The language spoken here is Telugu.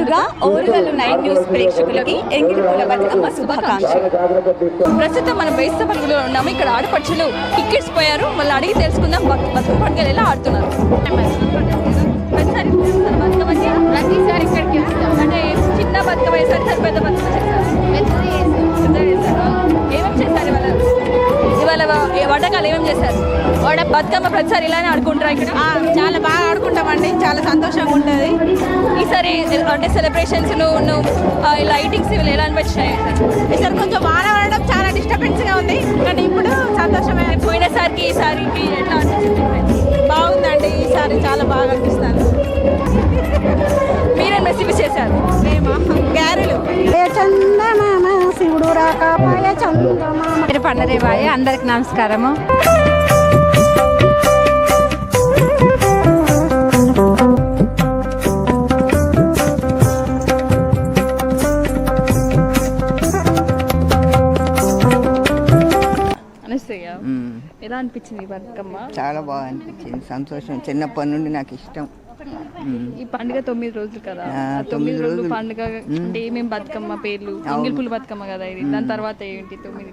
ముందుగా ఓరుగల్లు 9 న్యూస్ ప్రేక్షకులకి ఎంగిలిపూల బతుకమ్మ శుభాకాంక్షలు. ప్రస్తుతం మనం బేస్త పండుగలో ఉన్నాము. ఇక్కడ ఆడపడుచులు టికెట్స్ పోయారు. మళ్ళీ అడిగి తెలుసుకుందాం బతుకమ్మ పండుగలు ఎలా ఆడుతున్నారు. ప్రతిసారి ఇక్కడికి వస్తాం. అంటే చిన్న బతుకమ్మ వేసారు, పెద్ద బతుకమ్మ చేస్తారు. ఏమేమి చేశారు ఇవాళ వంటకాలు ఏమేమి చేశారు? బతుకమ్మ ప్రతిసారి ఇలానే ఆడుకుంటారా? ఇక్కడ చాలా బాగా ఆడుకుంటామండి, చాలా సంతోషంగా ఉంటుంది. ఈసారి అంటే సెలబ్రేషన్స్ లైటింగ్స్ ఇవి ఎలా అనిపించినాయి? ఈసారి కొంచెం వాన పడడం చాలా డిస్టర్బెన్స్గా ఉంది, కానీ ఇప్పుడు సంతోషమే. పోయినసారికి ఈసారికి ఎట్లా అనిపిస్తుంది? బాగుందండి, ఈసారి చాలా బాగా అనిపిస్తుంది. మీరేం రెసిపీ చేశారు? మేము గారెలు. చందమామ శివుడు రాకాపాయ చందమామ. మీరు పండరేవాయ అందరికి నమస్కారము. ఎలా అనిపించింది బతుకమ్మ? చాలా బాగా అనిపించింది, సంతోషం. చిన్నప్పటి నుండి నాకు ఇష్టం. ఈ పండుగ 9 రోజులు కదా, 9 రోజులు పండుగ అంటే ఏమేమి బతుకమ్మ పేర్లు? ఎంగిలిపూల బతుకమ్మ కదా ఇది, దాని తర్వాత ఏంటి 9?